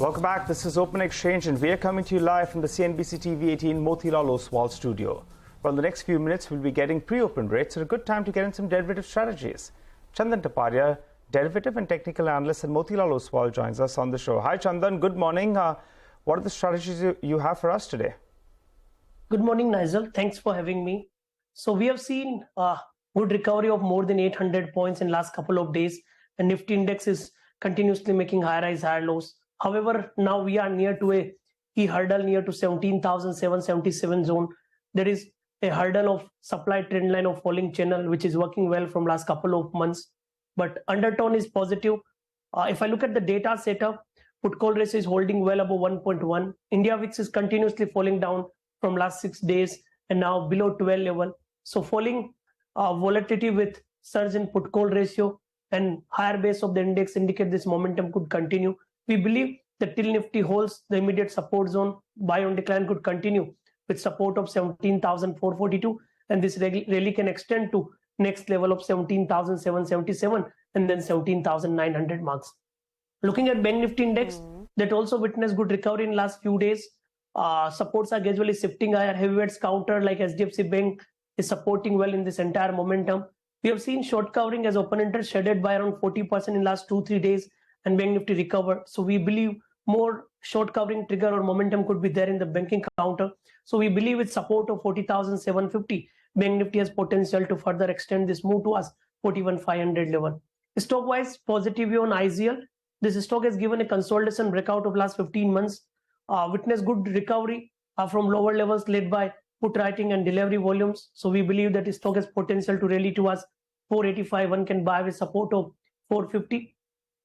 Welcome back. This is Open Exchange, and we are coming to you live from the CNBC-TV18 Motilal Oswal studio. Well, in the next few minutes, we'll be getting pre-open rates, so a good time to get in some derivative strategies. Chandan Taparia, derivative and technical analyst, and Motilal Oswal joins us on the show. Hi, Chandan. Good morning. What are the strategies you have for us today? Good morning, Nigel. Thanks for having me. So we have seen a good recovery of more than 800 points in last couple of days, and Nifty index is continuously making higher highs, higher lows. However, now we are near to a key hurdle near to 17,777 zone. There is a hurdle of supply trend line of falling channel, which is working well from last couple of months. But undertone is positive. If I look at the data setup, put call ratio is holding well above 1.1. India VIX is continuously falling down from last 6 days and now below 12 level. So falling volatility with surge in put call ratio and higher base of the index indicate this momentum could continue. We believe that till Nifty holds the immediate support zone, buy on decline could continue with support of 17,442, and this rally can extend to next level of 17,777 and then 17,900 marks. Looking at Bank Nifty index, that also witnessed good recovery in last few days. Supports are gradually shifting higher. Heavyweights counter like HDFC Bank is supporting well in this entire momentum. We have seen short covering as open interest shredded by around 40% in last 2-3 days, and Bank Nifty recovered. So we believe more short covering trigger or momentum could be there in the banking counter. So we believe with support of 40,750, Bank Nifty has potential to further extend this move to us 41,500 level. Stock wise, positive view on IZL. This stock has given a consolidation breakout of last 15 months. Witnessed good recovery from lower levels led by put writing and delivery volumes. So we believe that this stock has potential to rally to us 485. One can buy with support of 450.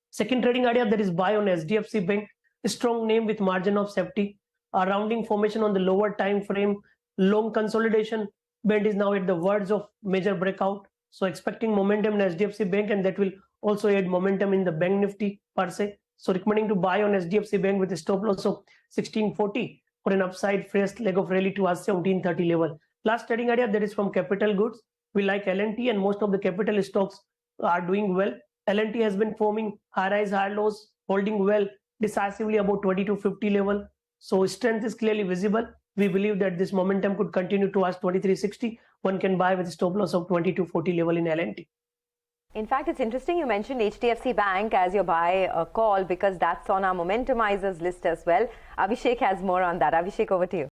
Second trading idea, that is buy on HDFC Bank, a strong name with margin of safety. Rounding formation on the lower time frame, long consolidation band is now at the verge of major breakout. So expecting momentum in HDFC Bank, and that will also add momentum in the Bank Nifty per se. So recommending to buy on HDFC Bank with a stop loss of 1640 for an upside fresh leg of rally to us 1730 level. Last trading idea, that is from capital goods. We like L&T, and most of the capital stocks are doing well. L&T has been forming high rise, high lows, holding well decisively about 2250 level. So strength is clearly visible. We believe that this momentum could continue to us 2360. One can buy with a stop loss of 2240 level in L&T. In fact, it's interesting you mentioned HDFC Bank as your buy call, because that's on our momentumizers list as well. Abhishek has more on that. Abhishek, over to you.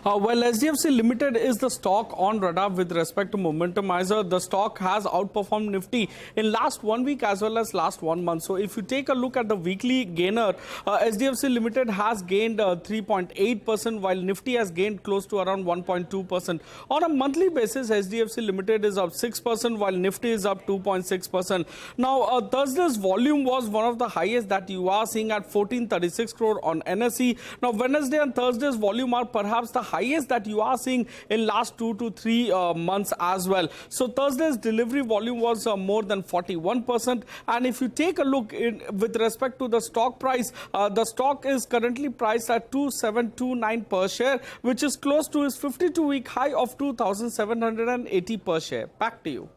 Well, HDFC Limited is the stock on radar with respect to momentumizer. The stock has outperformed Nifty in last 1 week as well as last 1 month. So if you take a look at the weekly gainer, HDFC Limited has gained 3.8%, while Nifty has gained close to around 1.2%. On a monthly basis, HDFC Limited is up 6%, while Nifty is up 2.6%. Now, Thursday's volume was one of the highest that you are seeing at 1436 crore on NSE. Now, Wednesday and Thursday's volume are perhaps the highest that you are seeing in last 2 to 3 months as well. So Thursday's delivery volume was more than 41%. And if you take a look with respect to the stock price, the stock is currently priced at 2729 per share, which is close to its 52-week high of 2780 per share. Back to you.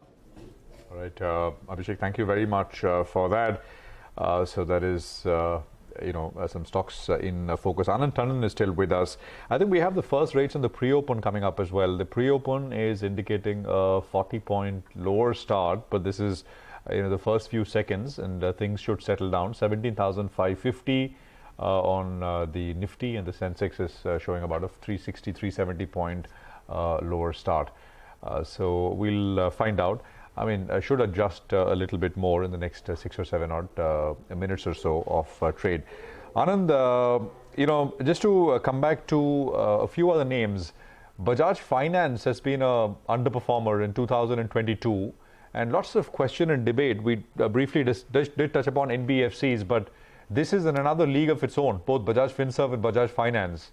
All right, Abhishek, thank you very much for that. So that is some stocks in focus. Anand Tandon is still with us. I think we have the first rates on the pre-open coming up as well. The pre-open is indicating a 40-point lower start, but this is the first few seconds, and things should settle down. 17,550 on the Nifty, and the Sensex is showing about a 360, 370 point lower start. So we'll find out. I mean, I should adjust a little bit more in the next 6 or 7 odd minutes or so of trade. Anand, just to come back to a few other names, Bajaj Finance has been an underperformer in 2022, and lots of question and debate. We briefly did touch upon NBFCs, but this is in another league of its own, both Bajaj Finserv and Bajaj Finance.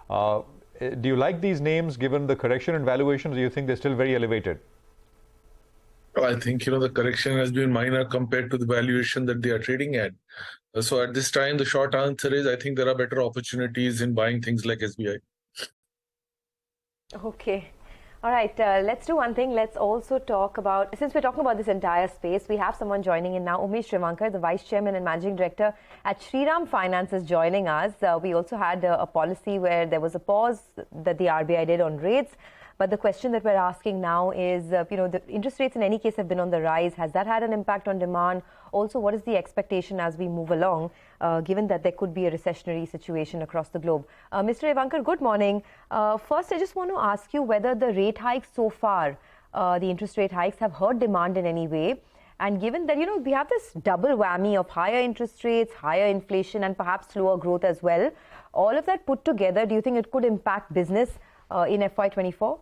Do you like these names given the correction in valuations, or do you think they're still very elevated? I think, the correction has been minor compared to the valuation that they are trading at. So at this time, the short answer is I think there are better opportunities in buying things like SBI. Okay. All right, let's do one thing. Let's also talk about, since we're talking about this entire space, we have someone joining in now. Umesh Revankar, the Vice Chairman and Managing Director at Shriram Finance, is joining us. We also had a policy where there was a pause that the RBI did on rates. But the question that we're asking now is, the interest rates in any case have been on the rise. Has that had an impact on demand? Also, what is the expectation as we move along, given that there could be a recessionary situation across the globe? Mr. Revankar, good morning. First, I just want to ask you whether the rate hikes so far, the interest rate hikes, have hurt demand in any way. And given that, we have this double whammy of higher interest rates, higher inflation, and perhaps slower growth as well, all of that put together, do you think it could impact business in FY24?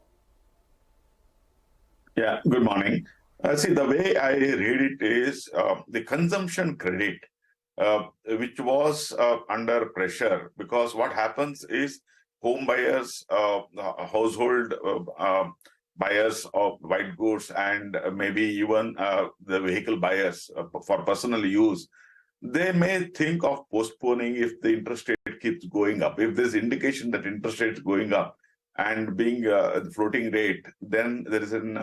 Yeah, good morning. See, the way I read it is the consumption credit, which was under pressure, because what happens is home buyers, household buyers of white goods, and maybe even the vehicle buyers for personal use, they may think of postponing if the interest rate keeps going up. If there's indication that interest rate is going up, and being the floating rate, then there is an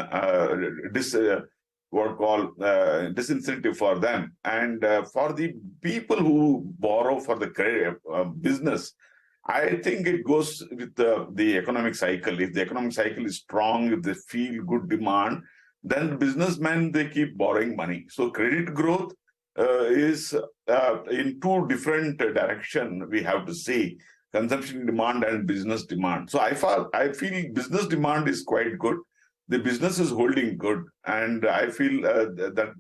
disincentive for them. And for the people who borrow for the credit business, I think it goes with the economic cycle. If the economic cycle is strong, if they feel good demand, then businessmen, they keep borrowing money. So credit growth is in two different directions we have to see. Consumption demand and business demand. So I feel business demand is quite good. The business is holding good, and I feel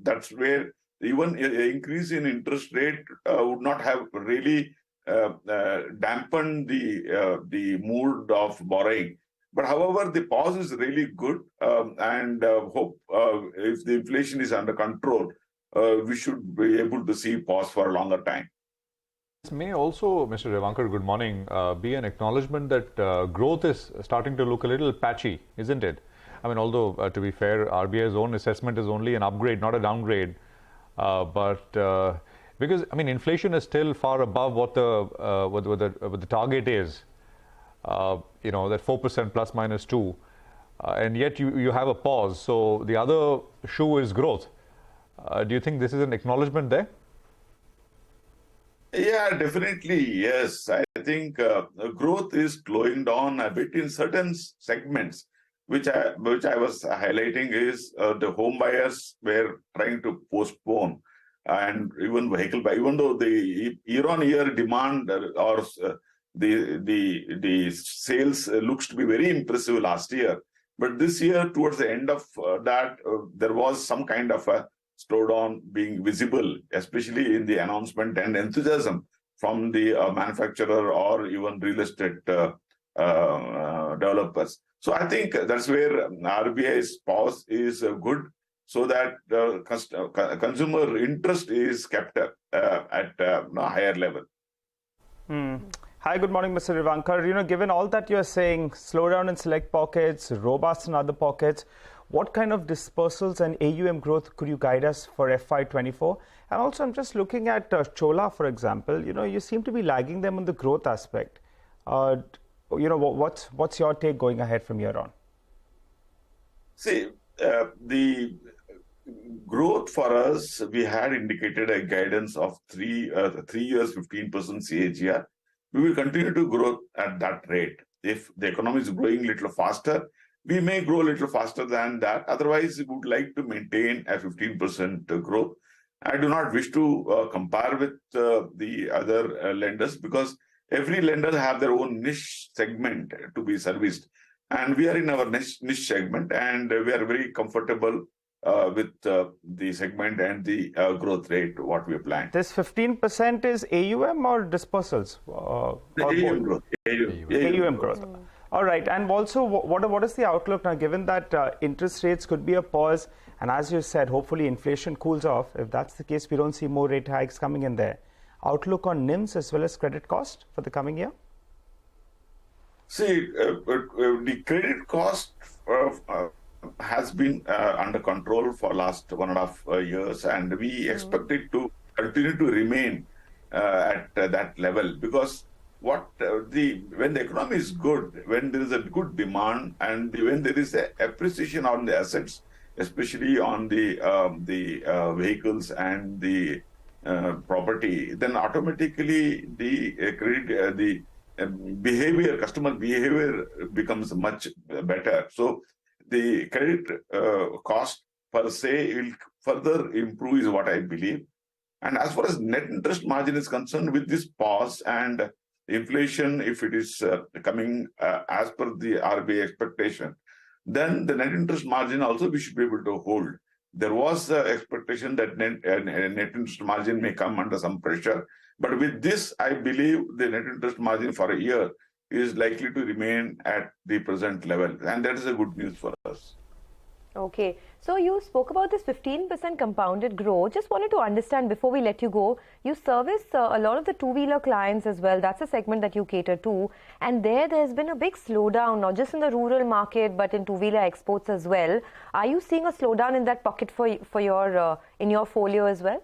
that's where even an increase in interest rate would not have really dampened the mood of borrowing. But however, the pause is really good, and hope if the inflation is under control, we should be able to see pause for a longer time. This may also, Mr. Revankar, good morning, be an acknowledgement that growth is starting to look a little patchy, isn't it? I mean, although to be fair, RBI's own assessment is only an upgrade, not a downgrade. But because I mean, inflation is still far above what the target is. That 4% plus minus 2, and yet you have a pause. So the other shoe is growth. Do you think this is an acknowledgement there? Yeah, definitely, yes. I think growth is slowing down a bit in certain segments, which I was highlighting is the home buyers were trying to postpone, and even vehicle buy, even though the year-on-year demand or the sales looks to be very impressive last year, but this year towards the end of that there was some kind of a slowdown being visible, especially in the announcement and enthusiasm from the manufacturer or even real estate developers. So I think that's where RBI's pause is good, so that consumer interest is kept at a higher level. Hi, good morning, Mr. Revankar. Given all that you're saying, slowdown in select pockets, robust in other pockets, what kind of dispersals and AUM growth could you guide us for FY24? And also, I'm just looking at Chola, for example. You seem to be lagging them on the growth aspect. What's your take going ahead from here on? See, the growth for us, we had indicated a guidance of 3 years, 15% CAGR. We will continue to grow at that rate. If the economy is growing a little faster, we may grow a little faster than that. Otherwise, we would like to maintain a 15% growth. I do not wish to compare with the other lenders, because every lender have their own niche segment to be serviced. And we are in our niche segment, and we are very comfortable with the segment and the growth rate, what we have planned. This 15% is AUM or dispersals? AUM growth. AUM growth. All right. And also, what is the outlook now, given that interest rates could be a pause, and as you said, hopefully inflation cools off. If that's the case, we don't see more rate hikes coming in there. Outlook on NIMs as well as credit cost for the coming year? See, the credit cost has been under control for last 1.5 years, and we expect it to continue to remain at that level, because when the economy is good, when there is a good demand, and when there is a appreciation on the assets, especially on the vehicles and the property, then automatically the credit, behavior, customer behavior becomes much better. So the credit cost per se will further improve, is what I believe. And as far as net interest margin is concerned, with this pause and inflation, if it is coming as per the RBI expectation, then the net interest margin also we should be able to hold. There was expectation that net interest margin may come under some pressure. But with this, I believe the net interest margin for a year is likely to remain at the present level. And that is a good news for us. Okay. So you spoke about this 15% compounded growth. Just wanted to understand before we let you go, you service a lot of the two-wheeler clients as well. That's a segment that you cater to. And there's been a big slowdown, not just in the rural market, but in two-wheeler exports as well. Are you seeing a slowdown in that pocket for your in your folio as well?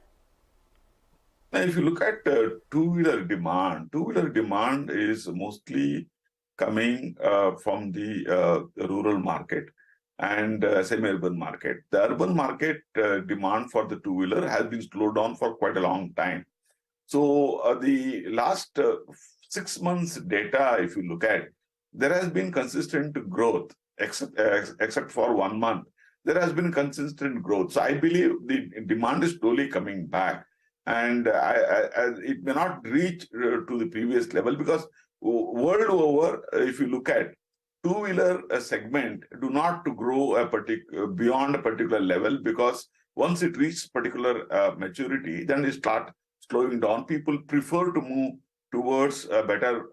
Now, if you look at two-wheeler demand is mostly coming from the rural market and semi-urban market. The urban market demand for the two-wheeler has been slowed down for quite a long time. So the last 6 months data, if you look at, there has been consistent growth, except for 1 month. There has been consistent growth. So I believe the demand is slowly coming back. And it may not reach to the previous level, because world over, if you look at two-wheeler segment, do not to grow beyond a particular level, because once it reaches particular maturity, then it start slowing down. People prefer to move towards a better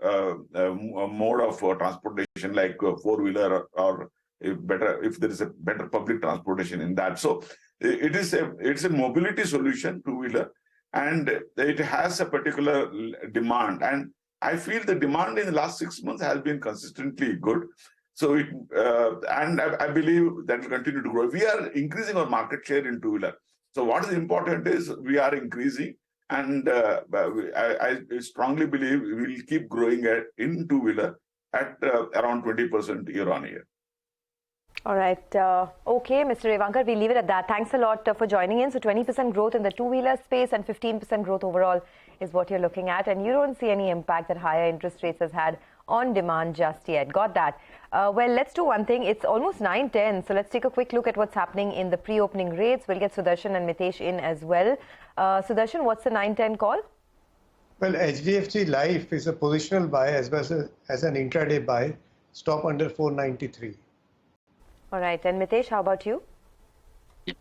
mode of transportation, like four-wheeler, or if there is a better public transportation in that. So it's a mobility solution, two-wheeler. And it has a particular demand. And I feel the demand in the last 6 months has been consistently good. So and I believe that will continue to grow. We are increasing our market share in two-wheeler. So what is important is we are increasing. And I strongly believe we will keep growing in two-wheeler at around 20% year on year. All right. Okay, Mr. Revankar, we'll leave it at that. Thanks a lot for joining in. So 20% growth in the two-wheeler space and 15% growth overall is what you're looking at. And you don't see any impact that higher interest rates has had on demand just yet. Got that. Well, let's do one thing. It's almost 9:10. So let's take a quick look at what's happening in the pre-opening rates. We'll get Sudarshan and Mitesh in as well. Sudarshan, what's the 9:10 call? Well, HDFC Life is a positional buy as well as an intraday buy. Stop under 493. All right. And Mitesh, how about you? Yeah.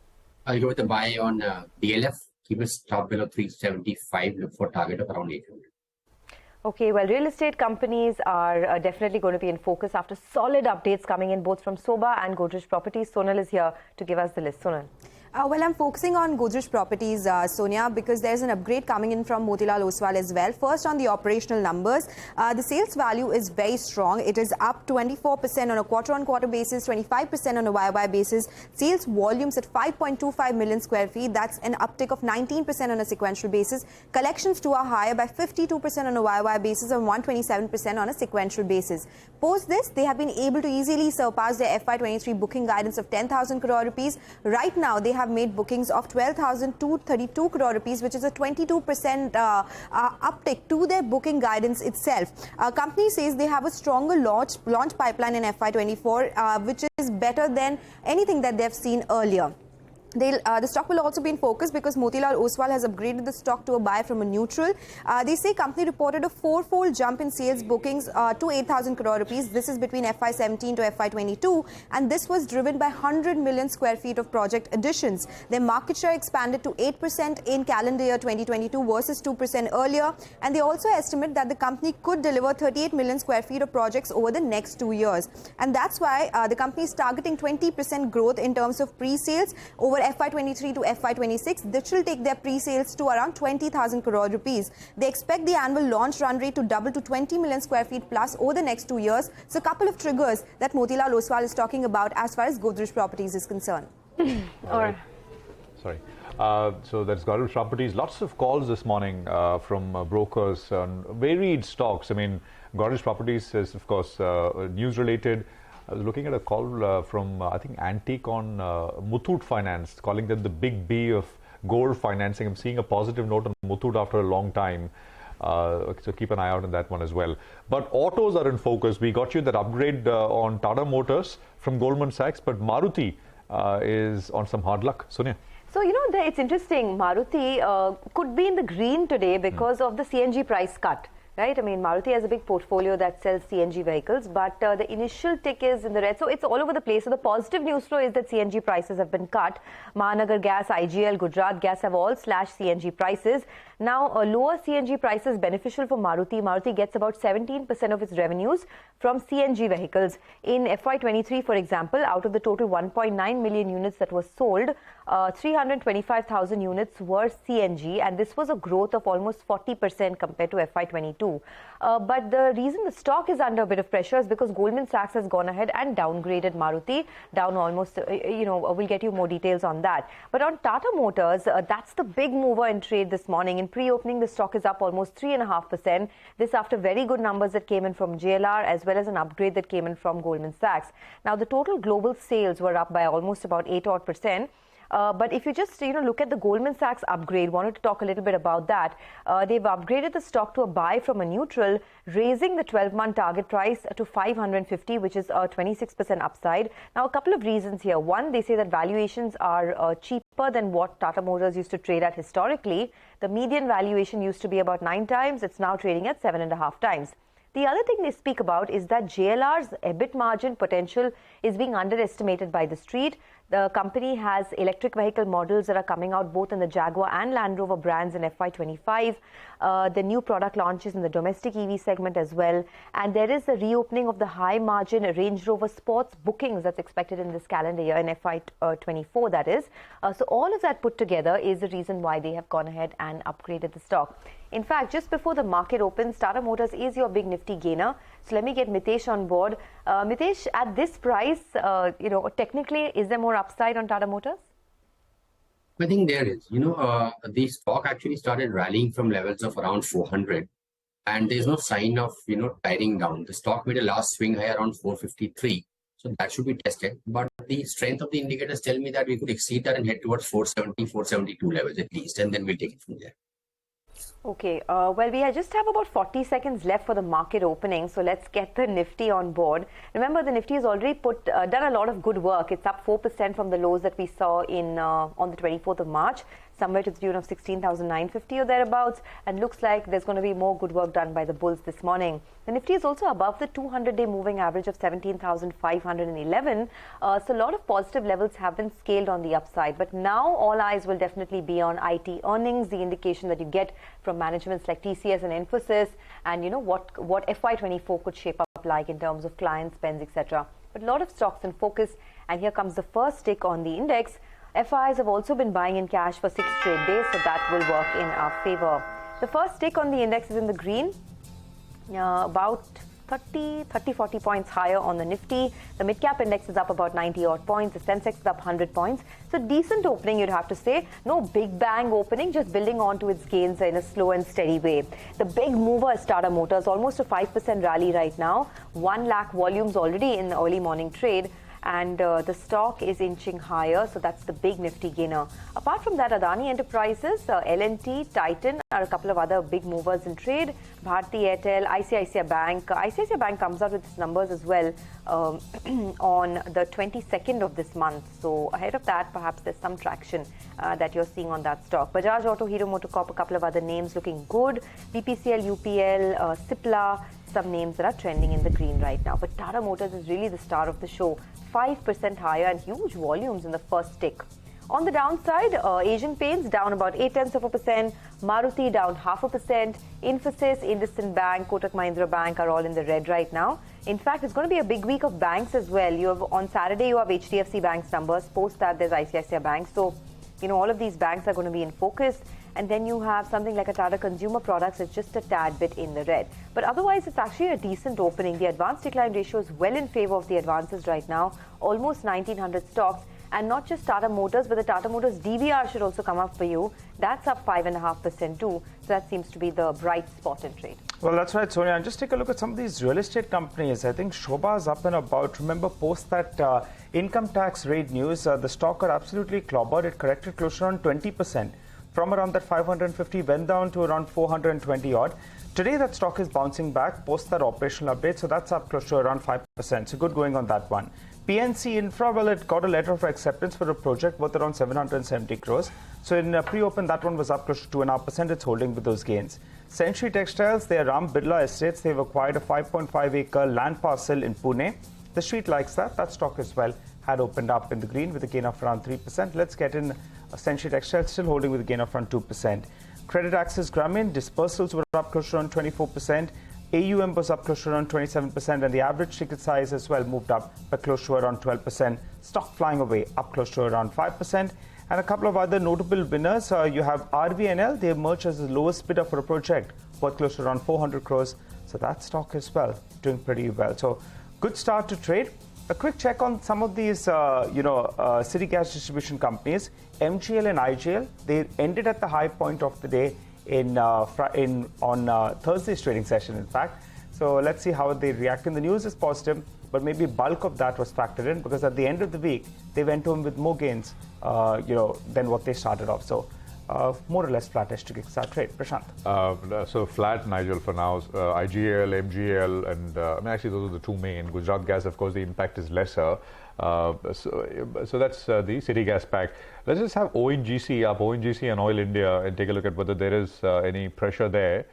I'll go with a buy on DLF. Keep a stop below 375. Look for target of around 800. Okay, well, real estate companies are definitely going to be in focus after solid updates coming in both from Soba and Godrej Properties. Sonal is here to give us the list. Sonal. Well, I'm focusing on Godrej Properties, Sonia, because there's an upgrade coming in from Motilal Oswal as well. First, on the operational numbers, the sales value is very strong. It is up 24% on a quarter-on-quarter basis, 25% on a YOY basis. Sales volumes at 5.25 million square feet. That's an uptick of 19% on a sequential basis. Collections too are higher by 52% on a YOY basis and 127% on a sequential basis. Post this, they have been able to easily surpass their FY23 booking guidance of 10,000 crore rupees. Right now, they have made bookings of 12,232 crore rupees, which is a 22% uptick to their booking guidance itself. Company says they have a stronger launch pipeline in FY24, which is better than anything that they've seen earlier. The stock will also be in focus because Motilal Oswal has upgraded the stock to a buy from a neutral. They say company reported a four-fold jump in sales bookings to 8,000 crore rupees. This is between FY17 to FY22, and this was driven by 100 million square feet of project additions. Their market share expanded to 8% in calendar year 2022 versus 2% earlier, and they also estimate that the company could deliver 38 million square feet of projects over the next 2 years. And that's why the company is targeting 20% growth in terms of pre-sales over FY23 to FY26. This will take their pre-sales to around 20,000 crore rupees. They expect the annual launch run rate to double to 20 million square feet plus over the next 2 years. So a couple of triggers that Motilal Oswal is talking about as far as Godrej Properties is concerned. All right. Sorry. So that's Godrej Properties. Lots of calls this morning from brokers on varied stocks. I mean, Godrej Properties is, of course, news related. I was looking at a call from, I think, Antique on Muthoot Finance, calling them the big B of gold financing. I'm seeing a positive note on Muthoot after a long time. So keep an eye out on that one as well. But autos are in focus. We got you that upgrade on Tata Motors from Goldman Sachs, but Maruti is on some hard luck. Sonia. So, it's interesting. Maruti could be in the green today because of the CNG price cut. Right? I mean, Maruti has a big portfolio that sells CNG vehicles, but the initial tick is in the red. So it's all over the place. So the positive news flow is that CNG prices have been cut. Mahanagar Gas, IGL, Gujarat Gas have all slashed CNG prices. Now, lower CNG prices beneficial for Maruti. Maruti gets about 17% of its revenues from CNG vehicles. In FY23, for example, out of the total 1.9 million units that were sold, 325,000 units were CNG, and this was a growth of almost 40% compared to FY22. But the reason the stock is under a bit of pressure is because Goldman Sachs has gone ahead and downgraded Maruti, down almost, we'll get you more details on that. But on Tata Motors, that's the big mover in trade this morning. In pre-opening, the stock is up almost 3.5%. This after very good numbers that came in from JLR as well as an upgrade that came in from Goldman Sachs. Now, the total global sales were up by almost about 8%. But if you just look at the Goldman Sachs upgrade, wanted to talk a little bit about that. They've upgraded the stock to a buy from a neutral, raising the 12-month target price to 550, which is a 26% upside. Now, a couple of reasons here. One, they say that valuations are cheaper than what Tata Motors used to trade at historically. The median valuation used to be about 9 times. It's now trading at 7.5 times. The other thing they speak about is that JLR's EBIT margin potential is being underestimated by the street. The company has electric vehicle models that are coming out both in the Jaguar and Land Rover brands in FY25. The new product launches in the domestic EV segment as well. And there is a reopening of the high margin Range Rover Sports bookings that's expected in this calendar year, in FY24 that is. So all of that put together is the reason why they have gone ahead and upgraded the stock. In fact, just before the market opens, Tata Motors is your big nifty gainer. So let me get Mitesh on board. Mitesh, at this price, technically, is there more upside on Tata Motors? I think there is. The stock actually started rallying from levels of around 400, and there's no sign of, tiring down. The stock made a last swing high around 453. So that should be tested. But the strength of the indicators tell me that we could exceed that and head towards 470, 472 levels at least, and then we'll take it from there. Okay, well, we just have about 40 seconds left for the market opening, so let's get the Nifty on board. Remember, the Nifty has already done a lot of good work. It's up 4% from the lows that we saw on the 24th of March, somewhere to the tune of 16,950 or thereabouts, and looks like there's going to be more good work done by the bulls this morning. The Nifty is also above the 200-day moving average of 17,511, so a lot of positive levels have been scaled on the upside. But now all eyes will definitely be on IT earnings, the indication that you get from managements like TCS and Infosys, and what FY24 could shape up like in terms of client spends, etc. But a lot of stocks in focus, and here comes the first tick on the index. FIs have also been buying in cash for 6 straight days, so that will work in our favor. The first tick on the index is in the green, about 40 points higher on the Nifty. The mid-cap index is up about 90 odd points. The Sensex is up 100 points. So decent opening, you'd have to say. No big bang opening, just building on to its gains in a slow and steady way. The big mover is Tata Motors, almost a 5% rally right now. 1 lakh volumes already in the early morning trade. And the stock is inching higher, so that's the big nifty gainer. Apart from that, Adani Enterprises, L&T, Titan are a couple of other big movers in trade. Bharti Airtel, ICICI Bank. ICICI Bank comes out with its numbers as well on the 22nd of this month. So ahead of that, perhaps there's some traction that you're seeing on that stock. Bajaj Auto, Hero MotoCorp, a couple of other names looking good. BPCL, UPL, Cipla, some names that are trending in the green right now. But Tata Motors is really the star of the show. 5% higher and huge volumes in the first tick. On the downside, Asian Paints down about 0.8%, Maruti down 0.5%, Infosys, IndusInd Bank, Kotak Mahindra Bank are all in the red right now. In fact, it's going to be a big week of banks as well. On Saturday, you have HDFC Bank's numbers. Post that, there's ICICI Bank. So, all of these banks are going to be in focus. And then you have something like a Tata Consumer Products, it's just a tad bit in the red. But otherwise, it's actually a decent opening. The advance decline ratio is well in favor of the advances right now, almost 1,900 stocks. And not just Tata Motors, but the Tata Motors DVR should also come up for you. That's up 5.5% too. So that seems to be the bright spot in trade. Well, that's right, Sonia. And just take a look at some of these real estate companies. I think Shobha is up and about. Remember, post that income tax rate news, the stock got absolutely clobbered. It corrected close to around 20%. From around that 550, went down to around 420 odd. Today, that stock is bouncing back post that operational update. So that's up close to around 5%. So good going on that one. PNC Infra, well, it got a letter of acceptance for a project worth around 770 crores. So in pre-open, that one was up close to 2.5%. It's holding with those gains. Century Textiles, their Ram Birla Estates, they've acquired a 5.5-acre land parcel in Pune. The street likes that. That stock as well had opened up in the green with a gain of around 3%. Let's get in Century Textiles, still holding with a gain of around 2%. Credit Access Grameen, dispersals were up close to around 24%. AUM was up close to around 27%, and the average ticket size as well moved up by close to around 12%. Stock flying away, up close to around 5%. And a couple of other notable winners. You have RVNL. They emerged as the lowest bidder for a project worth close to around 400 crores. So that stock as well doing pretty well. So good start to trade. A quick check on some of these, city gas distribution companies. MGL and IGL, they ended at the high point of the day on Thursday's trading session, in fact. So let's see how they react. And the news is positive, but maybe bulk of that was factored in because at the end of the week, they went home with more gains, than what they started off. So more or less flattish to kickstart trade. Prashant. So flat, Nigel, for now. IGL, MGL, and actually those are the two main. Gujarat Gas, of course, the impact is lesser. So that's the city gas pack. Let's just have ONGC up, ONGC and Oil India, and take a look at whether there is any pressure there.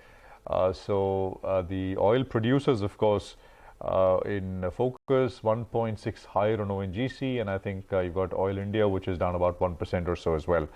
The oil producers, of course, in focus, 1.6 higher on ONGC, and I think you've got Oil India, which is down about 1% or so as well.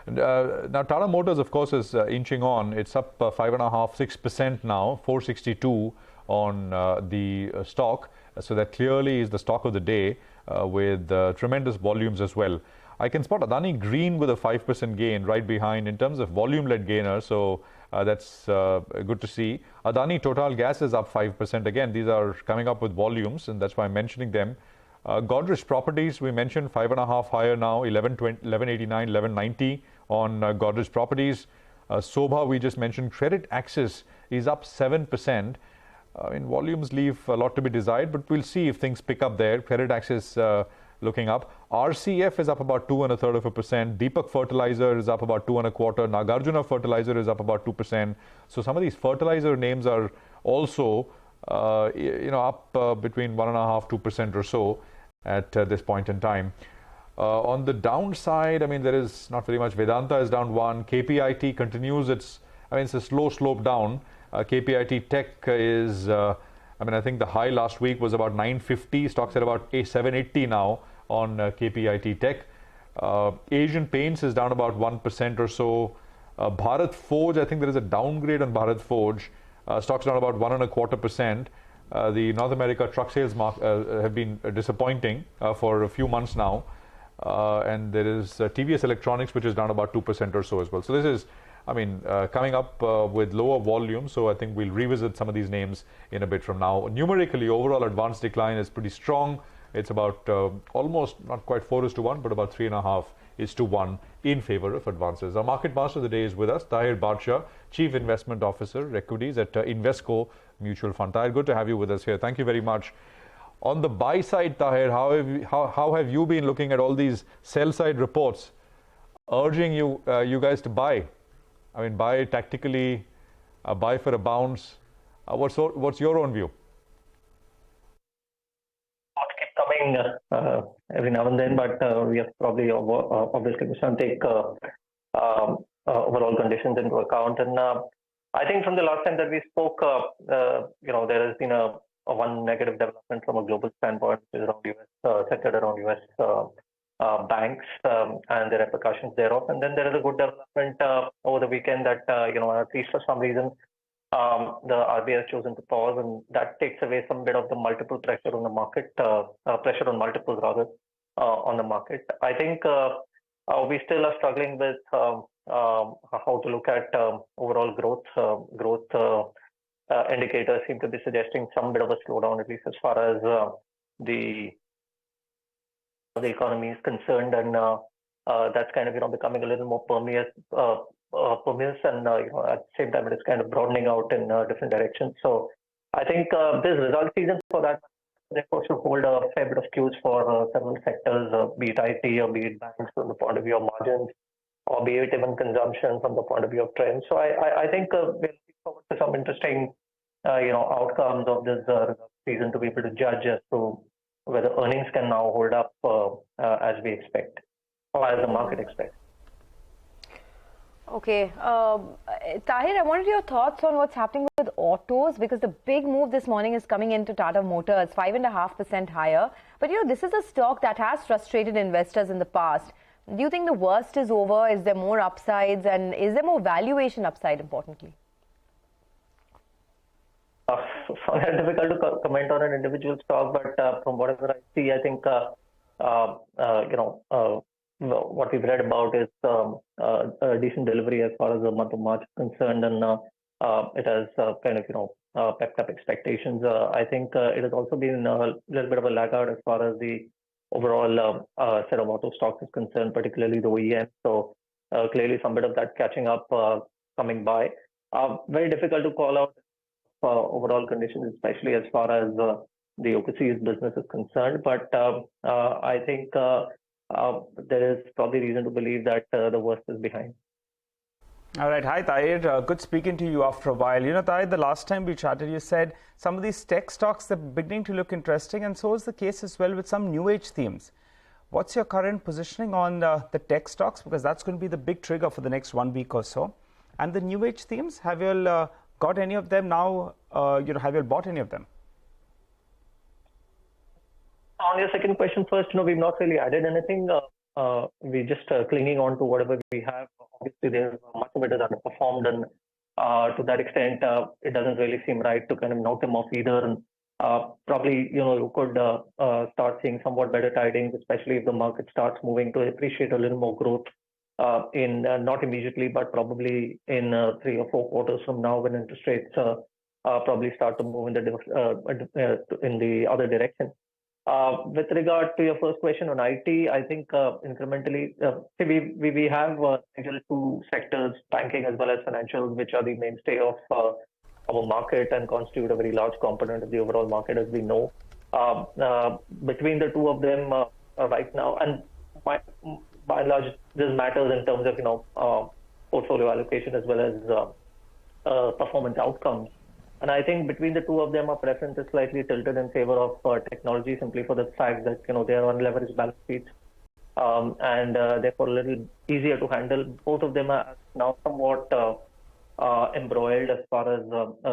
And, now, Tata Motors, of course, is inching on. It's up 5.5%, 6% now, 462 on the stock. So that clearly is the stock of the day with tremendous volumes as well. I can spot Adani Green with a 5% gain right behind in terms of volume-led gainer. So that's good to see. Adani Total Gas is up 5% again. These are coming up with volumes, and that's why I'm mentioning them. Godrej Properties, we mentioned 5.5 higher now, 1189, 1190 on Godrej Properties. Sobha, we just mentioned. Credit Access is up 7%. Volumes leave a lot to be desired, but we'll see if things pick up there. Credit Access looking up. RCF is up about 2.33%. Deepak Fertilizer is up about 2.25%. Nagarjuna Fertilizer is up about 2%. So some of these fertilizer names are also up between 1.5%, 2% or so at this point in time. On the downside, there is not very much. Vedanta is down 1. KPIT continues it's a slow slope down. KPIT Tech is, I think the high last week was about 950. Stocks at about 780 now on KPIT Tech. Asian Paints is down about 1% or so. Bharat Forge, I think there is a downgrade on Bharat Forge. Stocks down about 1.25%. The North America truck sales have been disappointing for a few months now. And there is TVS Electronics, which is down about 2% or so as well. So this is, coming up with lower volume. So I think we'll revisit some of these names in a bit from now. Numerically, overall advance decline is pretty strong. It's about almost not quite 4:1, but about 3.5:1 in favor of advances. Our market master of the day is with us, Tahir Badshah, Chief Investment Officer, Equities at Invesco Mutual Fund. Tahir, good to have you with us here. Thank you very much. On the buy side, Tahir, how have you been looking at all these sell side reports urging you guys to buy? Buy tactically, buy for a bounce. What's your own view? Keep coming every now and then, but we have probably obviously we should take overall conditions into account. And I think from the last time that we spoke, there has been a one negative development from a global standpoint, which is around US, centered around US banks and the repercussions thereof. And then there is a good development over the weekend that, at least for some reason, the RBI has chosen to pause, and that takes away some bit of the multiple pressure on the market, pressure on multiples rather, on the market. I think we still are struggling with how to look at overall growth. Indicators seem to be suggesting some bit of a slowdown, at least as far as the the economy is concerned, and that's kind of becoming a little more permeous, and at the same time it is kind of broadening out in different directions. So I think this result season for that therefore should hold a fair bit of cues for several sectors, be it IT or be it banks from the point of view of margins, or be it even consumption from the point of view of trends. So I think we're looking forward to some interesting outcomes of this result season to be able to judge as to whether earnings can now hold up as we expect, or as the market expects. Okay. Tahir, I wanted your thoughts on what's happening with autos, because the big move this morning is coming into Tata Motors, 5.5% higher. But this is a stock that has frustrated investors in the past. Do you think the worst is over? Is there more upsides? And is there more valuation upside, importantly? It's difficult to comment on an individual stock, but from whatever I see, I think what we've read about is a decent delivery as far as the month of March is concerned, and it has pepped up expectations. I think it has also been a little bit of a laggard as far as the overall set of auto stocks is concerned, particularly the OEM. So clearly some bit of that catching up coming by. Very difficult to call out overall conditions, especially as far as the overseas business is concerned. But I think there is probably reason to believe that the worst is behind. All right. Hi, Tahir. Good speaking to you after a while. Tahir, the last time we chatted, you said some of these tech stocks are beginning to look interesting, and so is the case as well with some new age themes. What's your current positioning on the tech stocks? Because that's going to be the big trigger for the next 1 week or so. And the new age themes, have you all got any of them now? Have you all bought any of them? On your second question first, we've not really added anything. We're just clinging on to whatever we have. Obviously, there's much of it is underperformed, and to that extent, it doesn't really seem right to kind of knock them off either. And probably, you could start seeing somewhat better tidings, especially if the market starts moving to appreciate a little more growth in not immediately, but probably in 3 or 4 quarters from now, when interest rates probably start to move in the other direction. With regard to your first question on IT, I think incrementally, we have 2 sectors, banking as well as financials, which are the mainstay of our market and constitute a very large component of the overall market, as we know. Between the 2 of them right now, and by and large, this matters in terms of portfolio allocation as well as performance outcomes. And I think between the 2 of them, our preference is slightly tilted in favor of technology, simply for the fact that they are on leveraged balance sheets and therefore a little easier to handle. Both of them are now somewhat embroiled as far as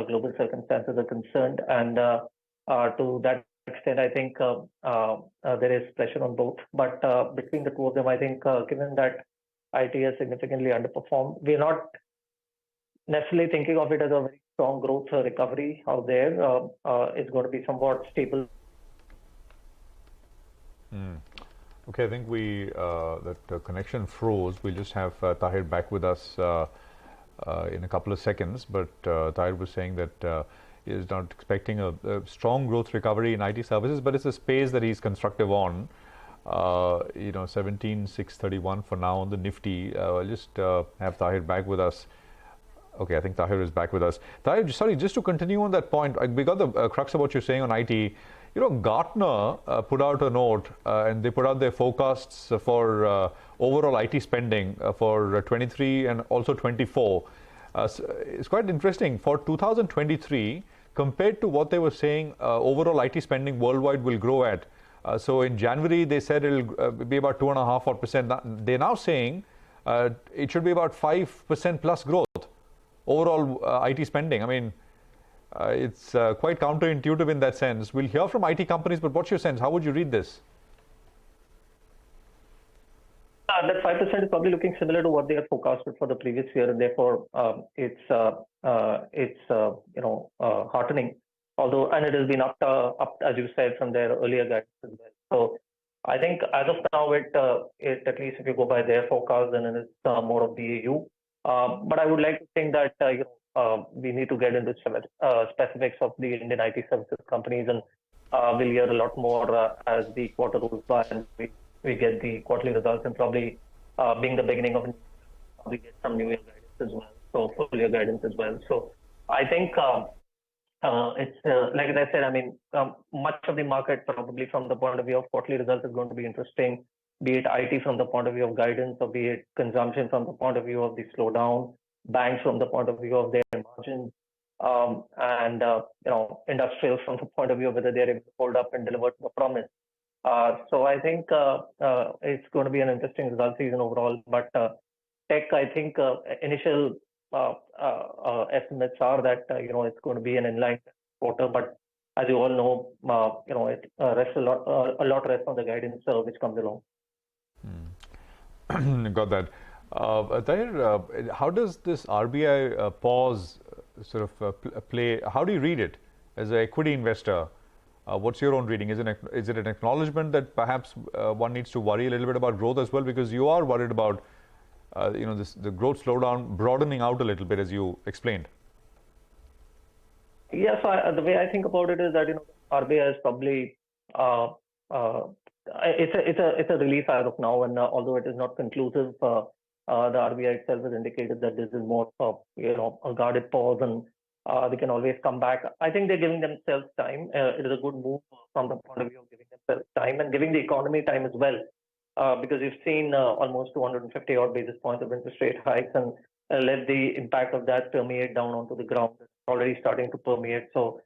global circumstances are concerned, and to that extent, I think there is pressure on both. But between the 2 of them, I think given that IT has significantly underperformed, we're not necessarily thinking of it as a very strong growth recovery out there. It's going to be somewhat stable. Okay, I think that connection froze. We'll just have Tahir back with us in a couple of seconds. But Tahir was saying that he is not expecting a strong growth recovery in IT services, but it's a space that he's constructive on. 17,631 for now on the Nifty. I'll just have Tahir back with us. Okay, I think Tahir is back with us. Tahir, sorry, just to continue on that point, we got the crux of what you're saying on IT. Gartner put out a note and they put out their forecasts for overall IT spending for 23 and also 24. It's quite interesting. For 2023, compared to what they were saying, overall IT spending worldwide will grow at. So in January, they said it'll be about 2.5%. They're now saying it should be about 5% plus growth. Overall IT spending. I mean, it's quite counterintuitive in that sense. We'll hear from IT companies, but what's your sense? How would you read this? That 5% is probably looking similar to what they had forecasted for the previous year, and therefore it's heartening. Although, and it has been up as you said from their earlier guidance as well. So I think as of now, it at least if you go by their forecast, then it's more of the EU. But I would like to think that we need to get into specifics of the Indian IT services companies, and we'll hear a lot more as the quarter goes by, and we we get the quarterly results and probably being the beginning of we get some new year guidance as well, so full year guidance as well. So I think it's like I said, I mean, much of the market probably from the point of view of quarterly results is going to be interesting, be it IT from the point of view of guidance, or be it consumption from the point of view of the slowdown, banks from the point of view of their margins, and industrials from the point of view of whether they're able to hold up and deliver to the promise. So I think it's going to be an interesting result season overall. But tech, I think initial estimates are that it's going to be an inline quarter. But as you all know, it rests a lot rests on the guidance which comes along. Got that. Tahir, how does this RBI pause sort of play? How do you read it as an equity investor? What's your own reading? Is it an acknowledgement that perhaps one needs to worry a little bit about growth as well, because you are worried about the growth slowdown broadening out a little bit, as you explained? Yes, the way I think about it is that RBI is probably it's a relief as of now, and although it is not conclusive, the RBI itself has indicated that this is more of a guarded pause, and they can always come back. I think they're giving themselves time. It is a good move from the point of view of giving themselves time and giving the economy time as well, because we've seen almost 250 odd basis points of interest rate hikes, and let the impact of that permeate down onto the ground. It's already starting to permeate. So.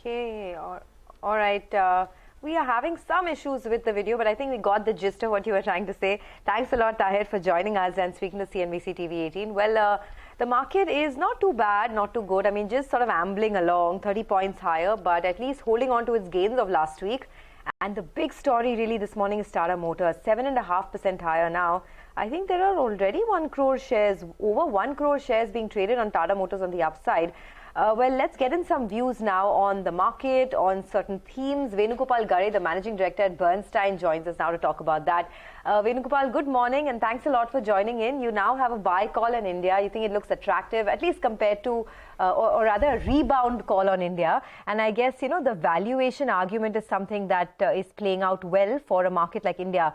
Okay, all right. We are having some issues with the video, but I think we got the gist of what you were trying to say. Thanks a lot, Tahir, for joining us and speaking to CNBC TV18. Well, the market is not too bad, not too good. I mean, just sort of ambling along, 30 points higher, but at least holding on to its gains of last week. And the big story really this morning is Tata Motors, 7.5% higher now. I think there are already 1 crore shares, over 1 crore shares being traded on Tata Motors on the upside. Well, let's get in some views now on the market, on certain themes. Venugopal Gare, the Managing Director at Bernstein, joins us now to talk about that. Venugopal, good morning and thanks a lot for joining in. You now have a buy call on India. You think it looks attractive, at least compared to, or rather a rebound call on India. And I guess, the valuation argument is something that is playing out well for a market like India.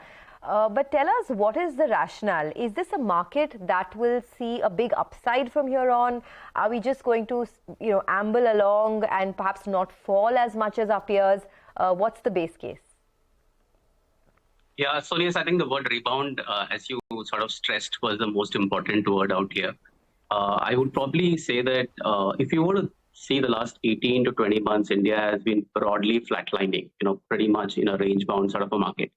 But tell us, what is the rationale? Is this a market that will see a big upside from here on? Are we just going to, amble along and perhaps not fall as much as our peers? What's the base case? Yeah, so yes, I think the word rebound, as you sort of stressed, was the most important word out here. I would probably say that if you were to see the last 18 to 20 months, India has been broadly flatlining, pretty much in a range-bound sort of a market.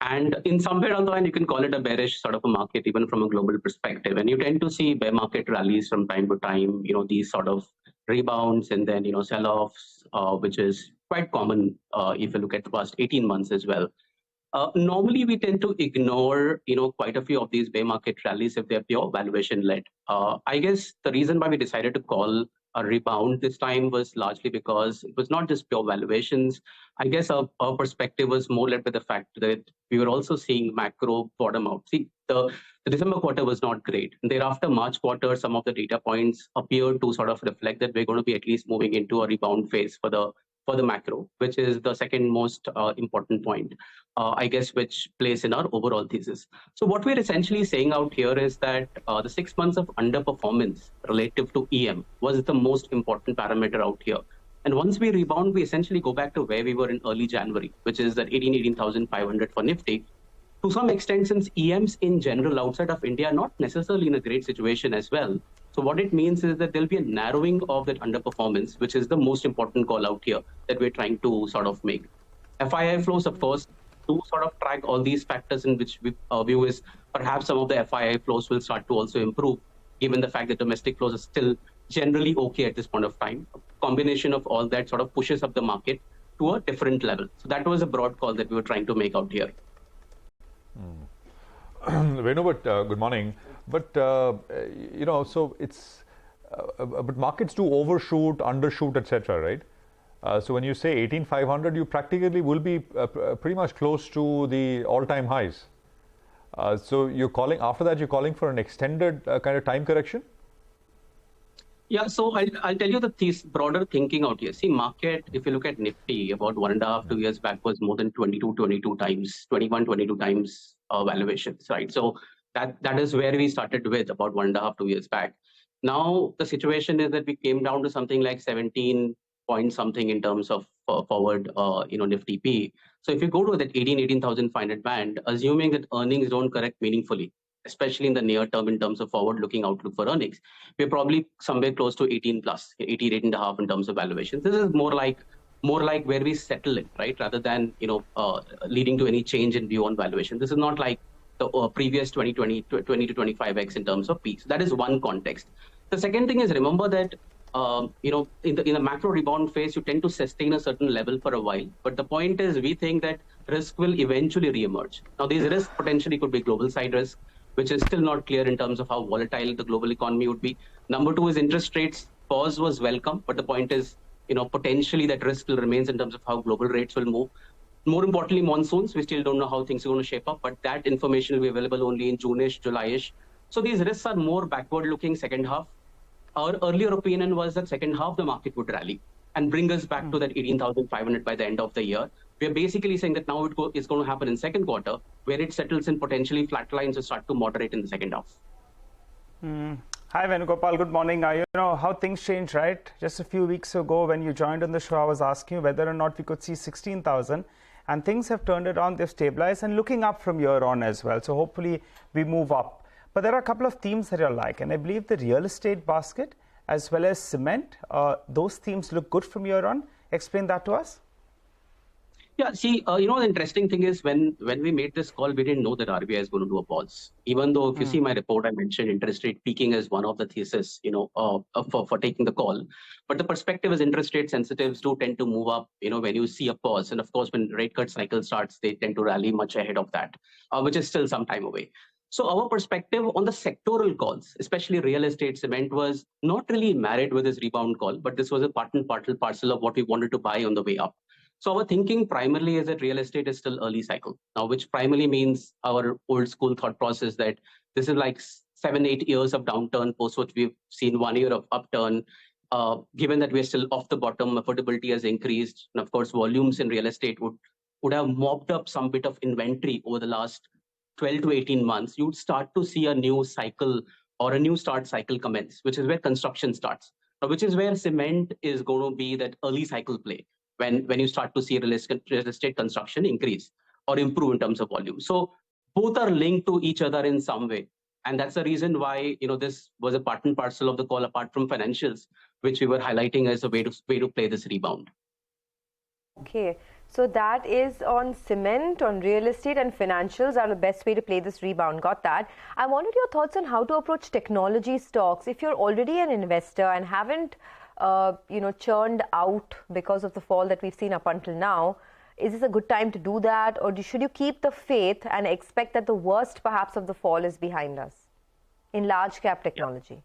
And in some way on the line, you can call it a bearish sort of a market, even from a global perspective. And you tend to see bear market rallies from time to time, these sort of rebounds and then, sell-offs, which is quite common if you look at the past 18 months as well. Normally, we tend to ignore, quite a few of these bear market rallies if they're pure valuation-led. I guess the reason why we decided to call a rebound this time was largely because it was not just pure valuations. I guess our perspective was more led by the fact that we were also seeing macro bottom out. See, the December quarter was not great. And thereafter, March quarter, some of the data points appear to sort of reflect that we're going to be at least moving into a rebound phase for the macro, which is the second most important point, I guess, which plays in our overall thesis. So what we're essentially saying out here is that the 6 months of underperformance relative to EM was the most important parameter out here. And once we rebound, we essentially go back to where we were in early January, which is that 18,500 for Nifty. To some extent, since EMs in general outside of India are not necessarily in a great situation as well. So what it means is that there'll be a narrowing of that underperformance, which is the most important call out here that we're trying to sort of make. FII flows, of course, to sort of track all these factors in which we view is perhaps some of the FII flows will start to also improve, given the fact that domestic flows are still generally okay at this point of time. A combination of all that sort of pushes up the market to a different level. So that was a broad call that we were trying to make out here. Venu, but good morning. But, so it's, but markets do overshoot, undershoot, etc., right? So when you say 18,500, you practically will be pretty much close to the all-time highs. So you're calling, after that, you're calling for an extended kind of time correction? Yeah, so I'll tell you the broader thinking out here. See, market, if you look at Nifty, about 1.5, 2 years back was more than 22 times, 22 times valuations, right? So that is where we started with about 1.5, 2 years back. Now the situation is that we came down to something like 17 point something in terms of forward, Nifty P. So if you go to that 18,500 band, assuming that earnings don't correct meaningfully, especially in the near term in terms of forward-looking outlook for earnings, we're probably somewhere close to 18 plus, 18 and a half in terms of valuations. This is more like where we settle it, right? Rather than leading to any change in view on valuation. This is not like the previous 20 to 25x in terms of P. So that is one context. The second thing is, remember that in the macro rebound phase, you tend to sustain a certain level for a while. But the point is, we think that risk will eventually reemerge. Now, these risks potentially could be global side risk, which is still not clear in terms of how volatile the global economy would be. Number two is interest rates. Pause was welcome, but the point is, potentially that risk still remains in terms of how global rates will move. More importantly, monsoons. We still don't know how things are going to shape up, but that information will be available only in June-ish, July-ish. So these risks are more backward-looking second half. Our earlier opinion was that second half the market would rally and bring us back to that 18,500 by the end of the year. We're basically saying that now it's going to happen in second quarter, where it settles in potentially flat lines or start to moderate in the second half. Hi, Venugopal. Good morning. You know how things change, right? Just a few weeks ago when you joined on the show, I was asking you whether or not we could see 16,000. And things have turned it on. They've stabilized and looking up from here on as well. So hopefully we move up. But there are a couple of themes that you like. And I believe the real estate basket as well as cement, those themes look good from here on. Explain that to us. Yeah, see, the interesting thing is when we made this call, we didn't know that RBI is going to do a pause. Even though if you see my report, I mentioned interest rate peaking as one of the thesis, for taking the call. But the perspective is interest rate sensitives do tend to move up, when you see a pause. And of course, when rate cut cycle starts, they tend to rally much ahead of that, which is still some time away. So our perspective on the sectoral calls, especially real estate, cement, was not really married with this rebound call, but this was a part and parcel of what we wanted to buy on the way up. So our thinking primarily is that real estate is still early cycle now, which primarily means our old school thought process that this is like 7-8 years of downturn, post which we've seen 1 year of upturn. Given that we're still off the bottom, affordability has increased, and of course volumes in real estate would have mopped up some bit of inventory over the last 12 to 18 months. You'd start to see a new cycle or a new start cycle commence, which is where construction starts, which is where cement is going to be that early cycle play. When you start to see real estate construction increase or improve in terms of volume. So both are linked to each other in some way. And that's the reason why, this was a part and parcel of the call apart from financials, which we were highlighting as a way to play this rebound. Okay, so that is on cement, on real estate, and financials are the best way to play this rebound. Got that. I wanted your thoughts on how to approach technology stocks. If you're already an investor and haven't churned out because of the fall that we've seen up until now, is this a good time to do that, or should you keep the faith and expect that the worst perhaps of the fall is behind us in large cap technology?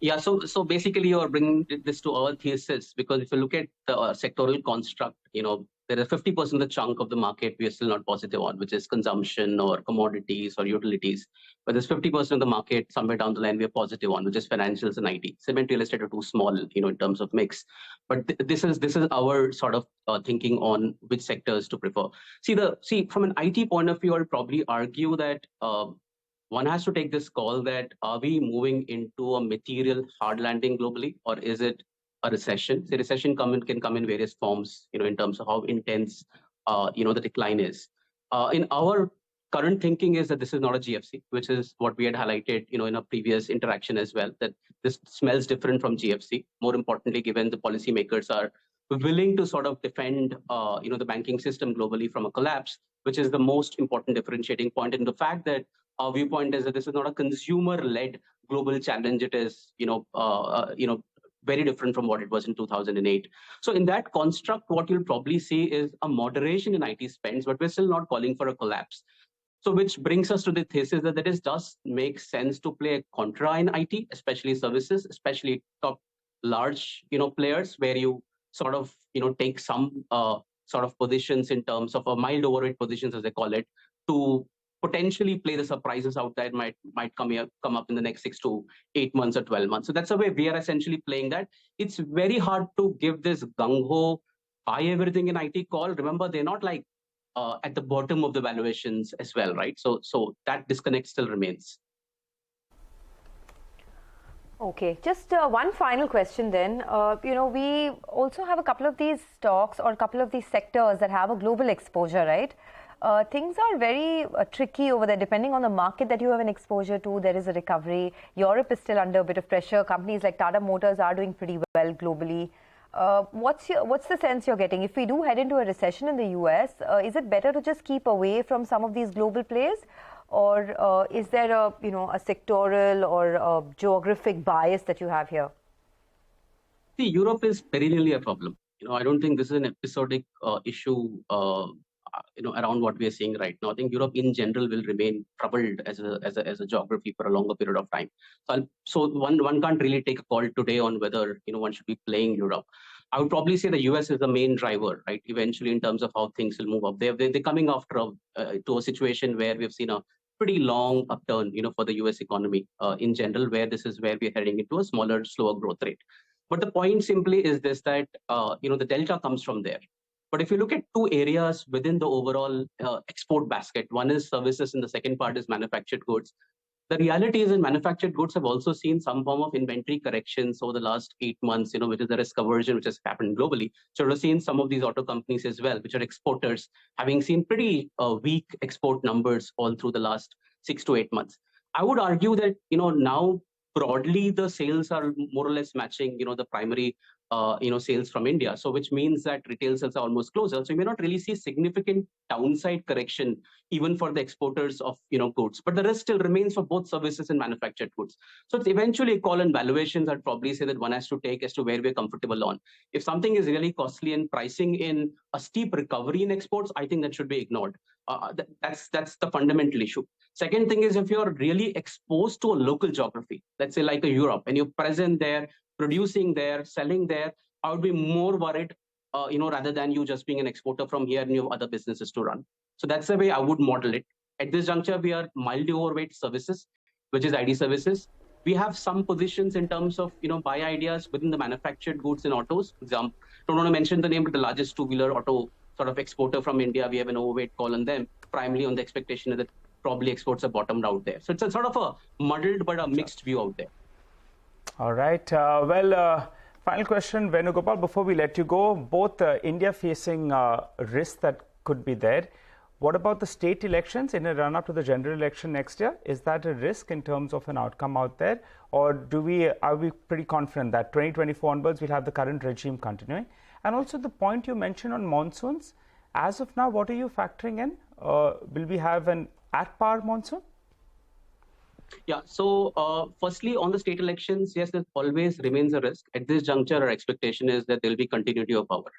Yeah, so basically you're bringing this to our thesis, because if you look at the sectoral construct, there is 50% of the chunk of the market we are still not positive on, which is consumption or commodities or utilities. But there's 50% of the market somewhere down the line we are positive on, which is financials and IT. Cement, real estate are too small, in terms of mix. But this is our sort of thinking on which sectors to prefer. See, from an IT point of view, I'll probably argue that one has to take this call that are we moving into a material hard landing globally, or is it a recession? The recession can come in various forms, in terms of how intense, the decline is. In our current thinking is that this is not a GFC, which is what we had highlighted, in a previous interaction as well, that this smells different from GFC. More importantly, given the policymakers are willing to sort of defend, the banking system globally from a collapse, which is the most important differentiating point. And the fact that our viewpoint is that this is not a consumer-led global challenge. It is, very different from what it was in 2008. So in that construct, what you'll probably see is a moderation in IT spends, but we're still not calling for a collapse. So which brings us to the thesis that it does make sense to play a contra in IT, especially services, especially top large, players, where you sort of, take some sort of positions in terms of a mild overweight positions, as they call it, to potentially play the surprises out there might come up in the next 6 to 8 months or 12 months. So that's the way we are essentially playing that. It's very hard to give this gung-ho, buy everything in IT call. Remember, they're not like at the bottom of the valuations as well, right? So that disconnect still remains. Okay, just one final question then. We also have a couple of these stocks or a couple of these sectors that have a global exposure, right? Things are very tricky over there depending on the market that you have an exposure to. There is a recovery. Europe is still under a bit of pressure. Companies like Tata Motors are doing pretty well globally. What's the sense you're getting? If we do head into a recession in the US, is it better to just keep away from some of these global players? Or is there a sectoral or a geographic bias that you have here? See, Europe is perennially a problem. I don't think this is an episodic issue around what we are seeing right now. I think Europe in general will remain troubled as a geography for a longer period of time. So one can't really take a call today on whether one should be playing Europe. I would probably say the US is the main driver, right? Eventually, in terms of how things will move up. They're coming after to a situation where we've seen a pretty long upturn, for the US economy in general, where this is where we're heading into a smaller, slower growth rate. But the point simply is this, that the delta comes from there. But if you look at two areas within the overall export basket, one is services and the second part is manufactured goods. The reality is that manufactured goods have also seen some form of inventory corrections over the last 8 months, which is the risk aversion which has happened globally. So we've seen some of these auto companies as well, which are exporters, having seen pretty weak export numbers all through the last 6 to 8 months. I would argue that, now broadly the sales are more or less matching, the primary sales from India. So which means that retail sales are almost closer. So you may not really see significant downside correction even for the exporters of goods. But the risk still remains for both services and manufactured goods. So it's eventually a call on valuations. I'd probably say that one has to take as to where we're comfortable on. If something is really costly and pricing in a steep recovery in exports, I think that should be ignored. That's the fundamental issue. Second thing is, if you're really exposed to a local geography, let's say like a Europe, and you're present there, producing there, selling there, I would be more worried, rather than you just being an exporter from here and you have other businesses to run. So that's the way I would model it. At this juncture, we are mildly overweight services, which is ID services. We have some positions in terms of, buy ideas within the manufactured goods and autos. For example, don't want to mention the name, but the largest two-wheeler auto sort of exporter from India, we have an overweight call on them, primarily on the expectation that probably exports are bottomed out there. So it's a sort of a muddled but a mixed view out there. All right. Final question, Venugopal, before we let you go. Both India facing risks that could be there. What about the state elections in a run-up to the general election next year? Is that a risk in terms of an outcome out there? Or are we pretty confident that 2024 onwards we'll have the current regime continuing? And also the point you mentioned on monsoons, as of now, what are you factoring in? Will we have an at-par monsoon? Yeah, so firstly, on the state elections, yes, there always remains a risk. At this juncture, our expectation is that there will be continuity of power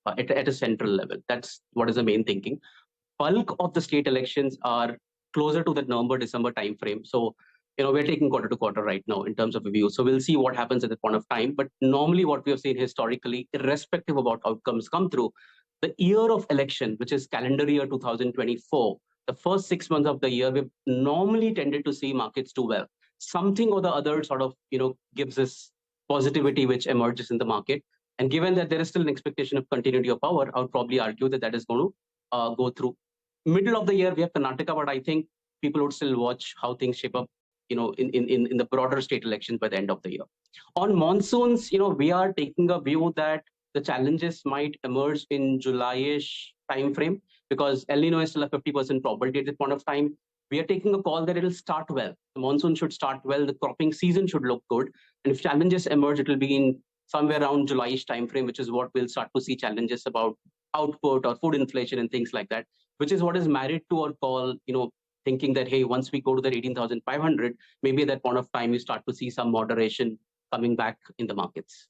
at a central level. That's what is the main thinking. Bulk of the state elections are closer to the November-December timeframe. So, we're taking quarter to quarter right now in terms of a view. So we'll see what happens at that point of time. But normally what we have seen historically, irrespective of what outcomes come through, the year of election, which is calendar year 2024, the first 6 months of the year, we've normally tended to see markets do well. Something or the other sort of, gives us positivity which emerges in the market. And given that there is still an expectation of continuity of power, I would probably argue that that is going to go through. Middle of the year, we have Karnataka, but I think people would still watch how things shape up, in the broader state elections by the end of the year. On monsoons, we are taking a view that the challenges might emerge in July-ish timeframe, because El Nino is still a 50% probability at this point of time. We are taking a call that it will start well. The monsoon should start well. The cropping season should look good. And if challenges emerge, it will be in somewhere around July-ish timeframe, which is what we'll start to see challenges about output or food inflation and things like that, which is what is married to our call, thinking that, hey, once we go to that 18,500, maybe at that point of time, we start to see some moderation coming back in the markets.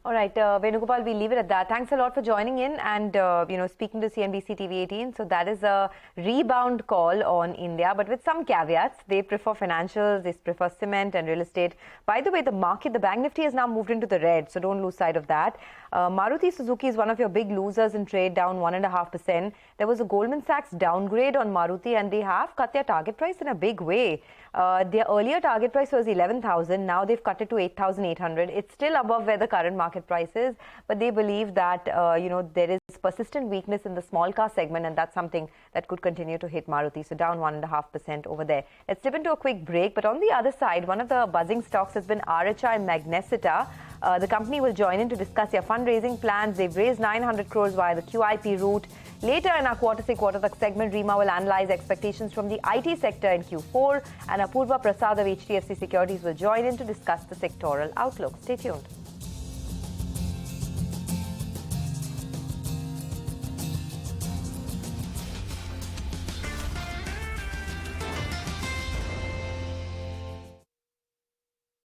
All right, Venugopal, we'll leave it at that. Thanks a lot for joining in and, speaking to CNBC-TV18. So that is a rebound call on India, but with some caveats. They prefer financials, they prefer cement and real estate. By the way, the bank nifty has now moved into the red, so don't lose sight of that. Maruti Suzuki is one of your big losers in trade, down 1.5%. There was a Goldman Sachs downgrade on Maruti, and they have cut their target price in a big way. Their earlier target price was 11,000. Now they've cut it to 8,800. It's still above where the current market price is, but they believe that there is persistent weakness in the small car segment, and that's something that could continue to hit Maruti. So down 1.5% over there. Let's dip into a quick break. But on the other side, one of the buzzing stocks has been RHI Magnesita. The company will join in to discuss their fundraising plans. They've raised 900 crores via the QIP route. Later in our quarter segment, Rima will analyze expectations from the IT sector in Q4, and Apurva Prasad of HDFC Securities will join in to discuss the sectoral outlook. Stay tuned.